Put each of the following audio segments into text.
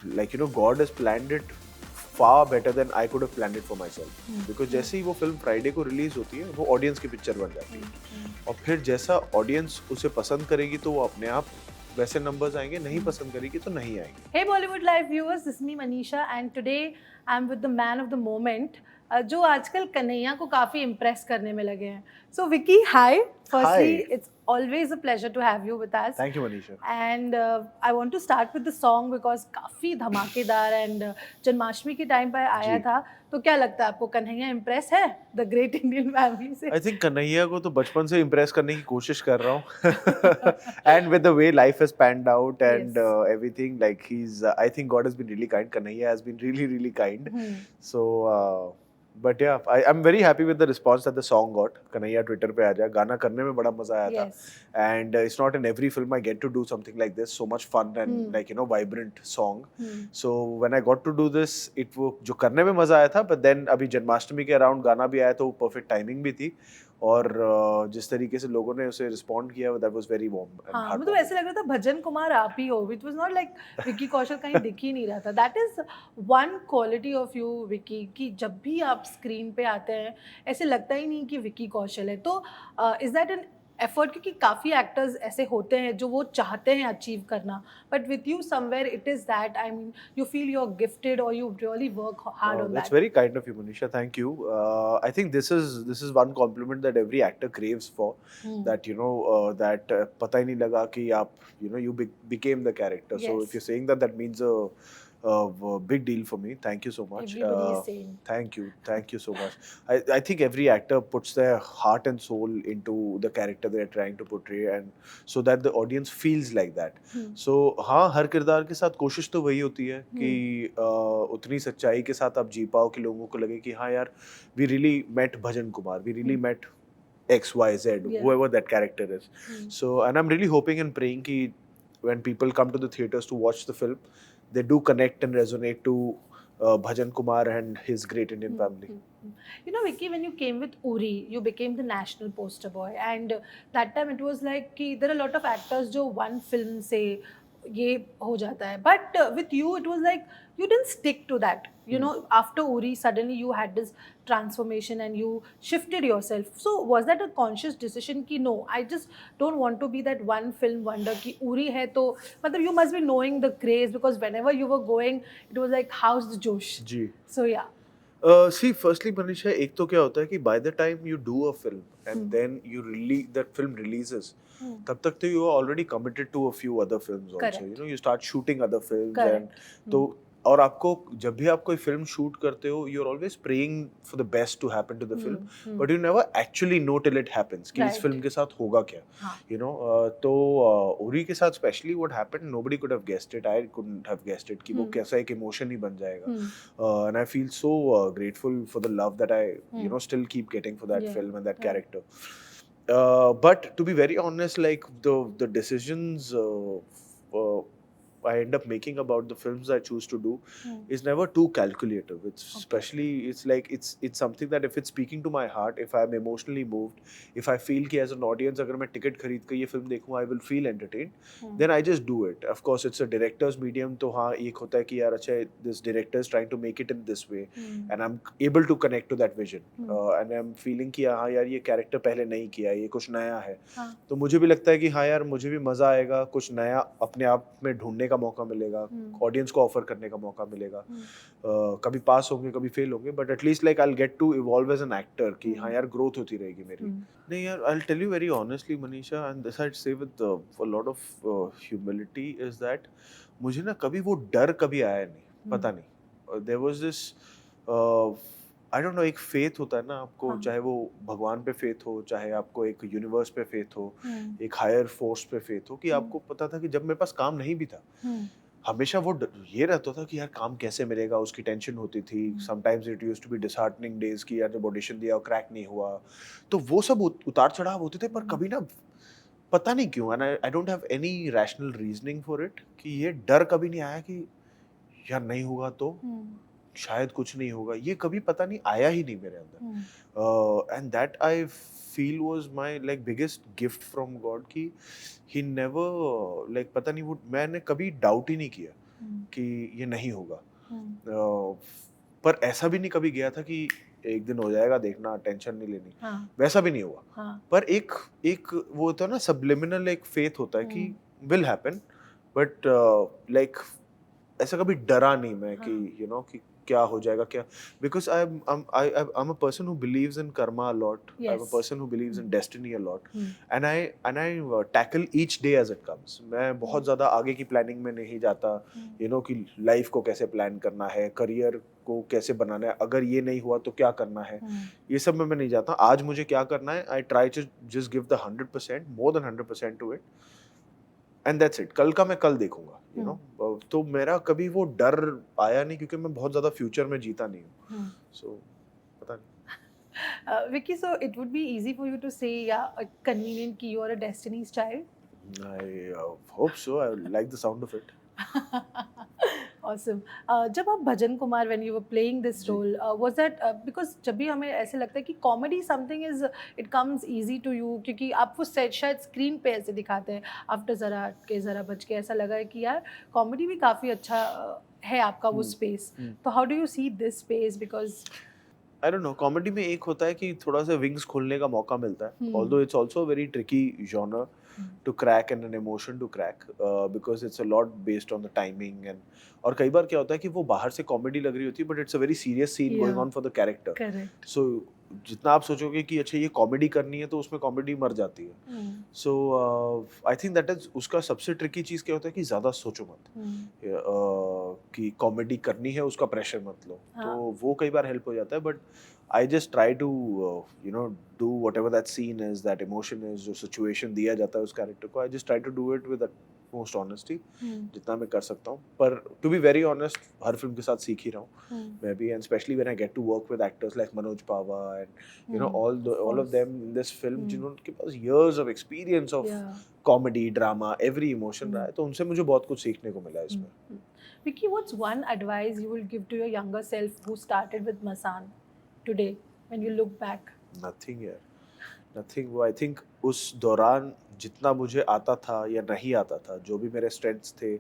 like God has planned it far better than I could have planned it for myself. Because जैसे ही वो film Friday को release होती है वो audience की पिक्चर बन जाती है और फिर जैसा ऑडियंस उसे पसंद करेगी तो वो अपने आप वैसे नंबर्स आएंगे, नहीं पसंद करेगी तो नहीं आएंगे. Hey Bollywood Live viewers, this is me Manisha and today I'm with the man of the moment जो आजकल कन्हैया को काफी इम्प्रेस करने में लगे हैं. So Vicky, hi. Firstly, Hi. it's always a pleasure to have you with us. Thank you, Manisha. And I want to start with the song because काफी धमाकेदार and जन्माष्टमी के टाइम पर आया जी. था. तो क्या लगता है आपको कन्हैया इम्प्रेस है द ग्रेट इंडियन फैमिली से? I think कन्हैया को तो बचपन से इम्प्रेस करने की कोशिश कर रहा हूँ. And with the way life has panned out and Yes. everything, like I think God has been really kind. Kanhaiya has been really, really kind. So, but yeah, I'm very happy with the response that the song got. Kanhaiya Twitter पे आ जाए, गाना करने में बड़ा मजा आया था. Yes. And it's not in every film I get to do something like this. So much fun and like vibrant song. So when I got to do this, वो जो करने में मजा आया था. But then अभी जन्माष्टमी के अराउंड गाना भी आया तो perfect timing भी थी. और जिस तरीके से लोगों ने उसे रिस्पॉन्ड किया, that was very warm and हाँ, heartwarming. मतलब ऐसे लग रहा था भजन कुमार आप ही हो. It was not like Vicky Kaushal कहीं दिख ही नहीं रहा था. That is one quality of you, Vicky, कि जब भी आप स्क्रीन पे आते हैं ऐसे लगता ही नहीं कि विक्की कौशल है. तो is that an effort? क्योंकि काफ़ी एक्टर्स ऐसे होते हैं जो वो चाहते हैं अचीव करना, but with you somewhere it is that, I mean, you feel you're gifted or you really work hard on That's that. very kind of you, Manisha. Thank you. I think this is one compliment that every actor craves for. That that पता ही नहीं लगा कि आप you became the character. So Yes. if you're saying that, that means a big deal for me. Thank you so much. Everybody is saying. Thank you so much. I think every actor puts their heart and soul into the character they're trying to portray, and so that the audience feels like that. So हाँ, हर किरदार के साथ कोशिश तो वही होती है कि उतनी सच्चाई के साथ आप जी पाओ कि लोगों को लगे कि हाँ यार, we really met bhajan Kumar, we really met X, Y, Z, Yeah. whoever that character is. So, and I'm really hoping and praying कि when people come to the theaters to watch the film, they do connect and resonate to Bhajan Kumar and his great Indian family. You know, Vicky, when you came with Uri, you became the national poster boy, and that time it was like कि there are a lot of actors जो one film से ये हो जाता है, but with you it was like you didn't stick to that. You know, after Uri, suddenly you had this transformation and you shifted yourself. So was that a conscious decision कि no, I just don't want to be that one film wonder कि Uri है तो मतलब you must be knowing the craze because whenever you were going, it was like how's the Josh. Ji. So yeah. See, firstly, Manisha, एक तो क्या होता है कि by the time you do a film and then you release that film releases, तब तक तो you are already committed to a few other films also. Correct. You start shooting other films. Correct. and तो और आपको जब भी आप कोई फिल्म शूट करते हो, you're always praying for the best to happen to the film, but you never actually know till it happens कि इस Right. फिल्म के साथ होगा क्या. हाँ. तो उरी के साथ specially what happened, nobody could have guessed it. I couldn't have guessed it कि वो कैसा एक emotion ही बन जाएगा. And I feel so grateful for the love that I still keep getting for that film and that character. But to be very honest, like the decisions I end up making about the films I choose to do is never too calculative. It's especially it's like it's something that if it's speaking to my heart, if I'm emotionally moved, if I feel कि as an audience अगर मैं ticket खरीद के ये film देखूँ, I will feel entertained, then I just do it. Of course, it's a director's medium, तो हाँ एक होता है कि यार अच्छा this director is trying to make it in this way, and I'm able to connect to that vision, and I'm feeling कि हाँ यार ये character पहले नहीं किया, ये कुछ नया है, तो मुझे भी लगता है कि हाँ यार मुझे भी मजा आएगा, कुछ नया अपने आप में ढूंढने का मौका मिलेगा, ऑडियंस को ऑफर करने का मौका मिलेगा. कभी पास होंगे, कभी फेल होंगे, but at least like I will get to evolve as an actor कि हाँ यार ग्रोथ होती रहेगी मेरी. नहीं यार, I will tell you very honestly Manisha, and this I say with a lot of humility, is that मुझे ना कभी वो डर कभी आया नहीं. पता नहीं, there was this I don't know, एक फेथ होता है ना आपको, चाहे वो भगवान पे फेथ हो, चाहे आपको एक यूनिवर्स पे फेथ हो, एक हायर फोर्स पे फेथ हो, कि आपको पता था कि जब मेरे पास काम नहीं भी था, हमेशा वो ये रहता था कि यार काम कैसे मिलेगा, उसकी टेंशन होती थी. Sometimes it used to be disheartening days कि यार जब ऑडिशन दिया और क्रैक नहीं हुआ, तो वो सब उतार चढ़ाव होते थे. पर कभी ना पता नहीं क्यों, and I don't have any rational reasoning for it, कि ये डर कभी नहीं आया कि यार नहीं होगा तो शायद कुछ नहीं होगा. ये कभी पता नहीं आया ही नहीं मेरे अंदर. And that I feel was my like biggest gift from God, कि ही नेवर लाइक पता नहीं वो मैंने कभी डाउट ही नहीं किया कि ये नहीं होगा। पर ऐसा भी नहीं कभी गया था कि एक दिन हो जाएगा, देखना, टेंशन नहीं लेनी। वैसा भी नहीं हुआ। पर एक एक वो होता है ना, सबलिमिनल एक फेथ होता है कि विल हैपन, बट लाइक ऐसा कभी डरा नहीं मैं कि कि क्या हो जाएगा, क्या, because I am a person who believes in karma a lot, I am a person who believes in destiny a lot, and I tackle each day as it comes. मैं बहुत ज्यादा आगे की प्लानिंग में नहीं जाता, कि लाइफ को कैसे प्लान करना है, करियर को कैसे बनाना है, अगर ये नहीं हुआ तो क्या करना है, ये सब में मैं नहीं जाता। आज मुझे क्या करना है, I try to just give the 100%, more than 100% to it, and that's it. कल का मैं कल देखूंगा, तो मेरा कभी वो डर आया नहीं, क्योंकि मैं बहुत ज्यादा फ्यूचर में जीता नहीं हूँ। सो पता नहीं। Vicky, so it would be easy for you to say, yeah, convenient कि you are a Destiny's child. I hope so. I like the sound of it. Awesome. जब आप भजन Kumar, when you were playing this ji. role, was that because जब भी हमें ऐसे लगता है कि comedy something is it comes easy to you, क्योंकि आप वो शायद स्क्रीन पे ऐसे दिखाते हैं, आफ्टर जरा हट के जरा बच के, ऐसा लगा है कि यार कॉमेडी भी काफ़ी अच्छा है आपका वो स्पेस। तो how do you see this space? Because I don't no, comedy में एक होता है कि थोड़ा सा विंग्स खोलने का मौका मिलता है, although it's also very tricky genre to crack and an emotion to crack, because it's a lot based on the timing, and और कई बार क्या होता है कि वो बाहर से कॉमेडी लग रही होती है, but it's a very serious scene going on for the character. Correct. So जितना आप सोचोगे कि अच्छा ये कॉमेडी करनी है, तो उसमें कॉमेडी मर जाती है। सो आई थिंक दैट इज उसका सबसे ट्रिकी चीज क्या होता है कि ज्यादा सोचो मत, कि कॉमेडी करनी है, उसका प्रेशर मत लो। तो वो कई बार हेल्प हो जाता है, but I just try to do whatever that scene is, that emotion is, जो situation दिया जाता है उस character को, I just try to do it with utmost honesty, जितना मैं कर सकता हूँ। पर to be very honest, her film के साथ सीख ही रहा हूँ मैं भी, and especially when I get to work with actors like Manoj Pava and all of them in this film, जिनके पास years of experience of comedy, drama, every emotion रहा है, तो उनसे मुझे बहुत कुछ सीखने को मिला इसमें। Vicky, what's one advice you will give to your younger self who started with Masan today when you look back? Nothing यार, nothing। वो I think उस दौरान जितना मुझे आता था या नहीं आता था, जो भी मेरे strengths थे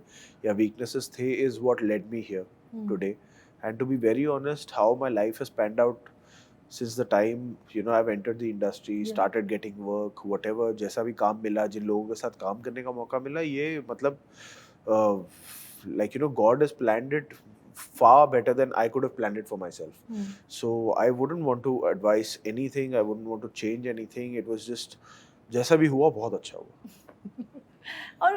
या weaknesses थे, is what led me here today. And to be very honest, how my life has panned out since the time I've entered the industry, started getting work, whatever, जैसा भी काम मिला, जिन लोगों के साथ काम करने का मौका मिला, ये मतलब God has planned it far better than I could have planned it for myself. So I wouldn't want to advise anything, I wouldn't want to change anything. It was just जैसा भी हुआ बहुत अच्छा हुआ। Or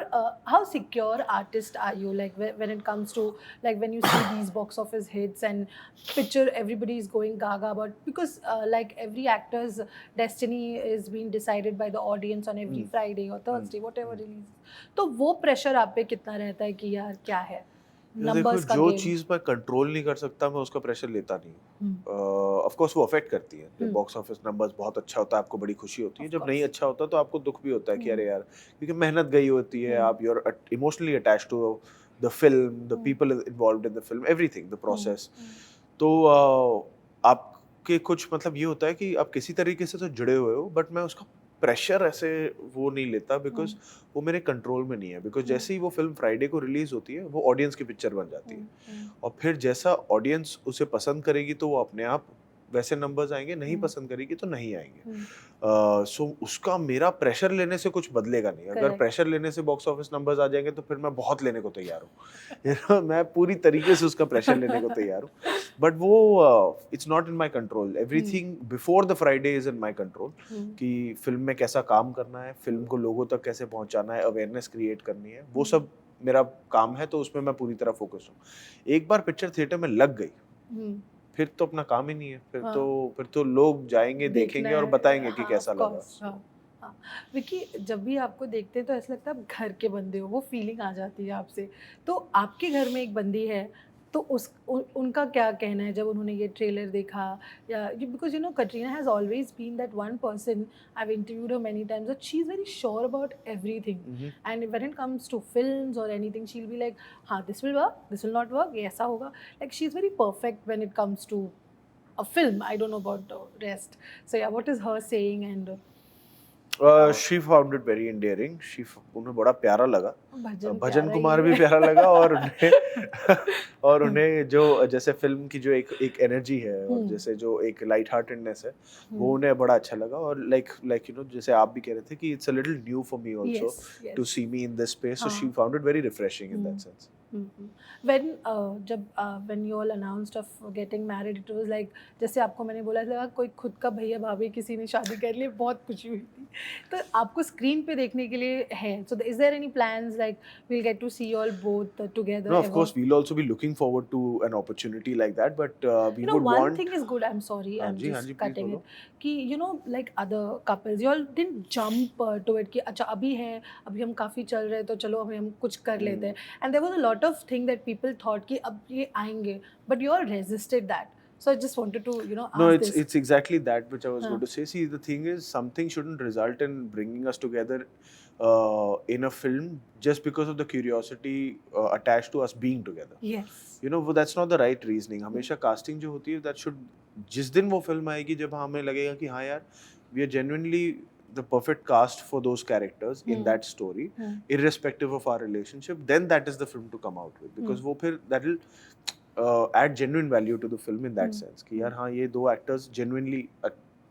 how secure artist are you, like when it comes to, like when you see these box office hits and picture everybody is going gaga about, because like every actor's destiny is being decided by the audience on every Friday or Thursday, whatever release, तो वो pressure आप पे कितना रहता है कि यार क्या है देखो, numbers का जो game? चीज मैं कंट्रोल नहीं कर सकता, मैं उसका प्रेशर लेता नहीं हूँ। ऑफ कोर्स वो अफेक्ट करती है। जब बॉक्स ऑफिस नंबर्स बहुत अच्छा होता है, आपको बड़ी खुशी होती है, जब नहीं अच्छा होता तो आपको दुख भी होता है कि अरे यार, क्योंकि मेहनत गई होती है, आप you are emotionally attached to the film, the people involved in the film, everything, the process. तो आपके कुछ मतलब ये होता है कि आप किसी तरीके से तो जुड़े हुए हो, बट मैं उसका प्रेशर ऐसे वो नहीं लेता, बिकॉज वो मेरे कंट्रोल में नहीं है। बिकॉज जैसे ही वो फिल्म फ्राइडे को रिलीज होती है, वो ऑडियंस की पिक्चर बन जाती है, और फिर जैसा ऑडियंस उसे पसंद करेगी तो वो अपने आप वैसे नंबर्स आएंगे, नहीं पसंद करेगी तो नहीं आएंगे। सो उसका मेरा प्रेशर लेने से कुछ बदलेगा नहीं। अगर प्रेशर लेने से बॉक्स ऑफिस नंबर्स आ जाएंगे तो फिर मैं बहुत लेने को तैयार हूँ। मैं पूरी तरीके से उसका प्रेशर लेने को तैयार हूँ, बट वो it's not in my control. Everything before the Friday is in my control, कि फिल्म में कैसा काम करना है, फिल्म को लोगों तक कैसे पहुंचाना है, अवेयरनेस क्रिएट करनी है, वो सब मेरा काम है, तो उसमें मैं पूरी तरह फोकस हूँ। एक बार पिक्चर थिएटर में लग गई, फिर तो अपना काम ही नहीं है, फिर तो लोग जाएंगे, देखेंगे और बताएंगे कि कैसा लगा। विकी, जब भी आपको देखते हैं तो ऐसा लगता है आप घर के बंदे हो, वो फीलिंग आ जाती है आपसे। तो आपके घर में एक बंदी है, तो उनका क्या कहना है जब उन्होंने ये ट्रेलर देखा? या because Katrina has always been that one person, I have interviewed her many times, that she is very sure about everything, and when it comes to films और anything she will be like, हाँ this will work, this will not work, ये ऐसा होगा। Like she is very perfect when it comes to a film. I don't know about the rest. So yeah, what is her saying? And She found it very endearing. उन्हें बड़ा प्यारा लगा. भजन भजन प्यारा कुमार ही भी है. प्यारा लगा और उन्हें और उन्हें जो जैसे फिल्म की जो एक एनर्जी है और जैसे जो एक लाइट हार्टेडनेस है वो उन्हें बड़ा अच्छा लगा और लाइक यू नो जैसे आप भी कह रहे थे कि it's a little new for me also Yes, yes. To see me in this space so she हाँ. Found it very refreshing in that sense. When जब when you all announced of getting married, it was like जैसे आपको मैंने बोला था कोई खुद का भैया भाभी किसी ने शादी कर ली, बहुत खुशी हुई थी. तो आपको स्क्रीन पे देखने के लिए है. So is there any plans like we'll get to see you all both together? No, of ever? course we'll also be looking forward to an opportunity like that, but we You know, would one want. thing is good. I'm sorry, हाँ I'm ji, just please cutting बोलो. it. कि you know, like other couples, you all didn't jump to it कि अच्छा अभी है, अभी हम काफ़ी चल रहे हैं तो चलो अभी हम कुछ कर लेते हैं. And there was a lot of thing that people thought कि अब ये आएंगे, but you all resisted that. So I just wanted to No, ask this. it's exactly that which I was हाँ. going to say. See, the thing is, something shouldn't result in bringing us together in a film just because of the curiosity attached to us being together. Yes. You know, that's not the right reasoning. हमेशा casting जो होती है, that should जिस दिन वो film आएगी जब हमें लगेगा कि हाँ यार, we are genuinely the perfect cast for those characters in that story, irrespective of our relationship, then that is the film to come out with because वो फिर that will add genuine value to the film in that sense कि यार हाँ ये दो actors genuinely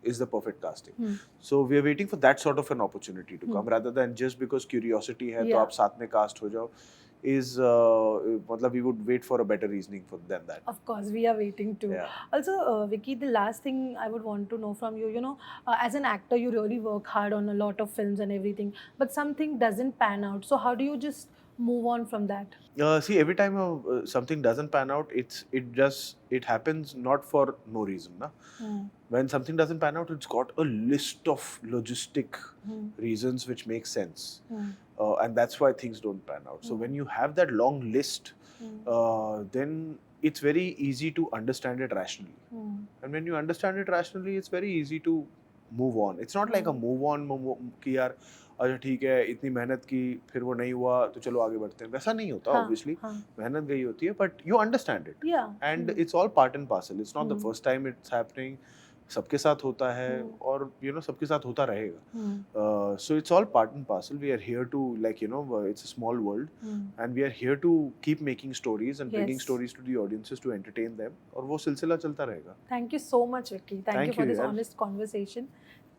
is the perfect casting. So we are waiting for that sort of an opportunity to come rather than just because curiosity है तो आप साथ में cast हो जाओ is मतलब we would wait for a better reasoning for than that. Of course, we are waiting too. Yeah. Also, Vicky, the last thing I would want to know from you, you know, as an actor, you really work hard on a lot of films and everything, but something doesn't pan out. So how do you just move on from that? See, every time something doesn't pan out, it happens not for no reason, na? When something doesn't pan out, it's got a list of logistic reasons which make sense, and that's why things don't pan out. So when you have that long list, then it's very easy to understand it rationally, and when you understand it rationally, it's very easy to move on. It's not like a move on कि यार अच्छा ठीक है इतनी मेहनत की फिर वो नहीं हुआ तो चलो आगे बढ़ते हैं वैसा नहीं होता ऑब्वियसली मेहनत गई होती है but you understand it and it's all part and parcel it's not the first time it's happening सबके साथ होता है और यू नो सबके साथ होता रहेगा so it's all part and parcel we are here to like you know it's a small world and we are here to keep making stories and bringing stories to the audiences to entertain them और वो सिलसिला चलता रहेगा. Thank you so much, Vicky. Thank you for this honest conversation.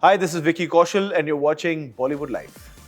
Hi, this is Vicky Kaushal and you're watching Bollywood Live.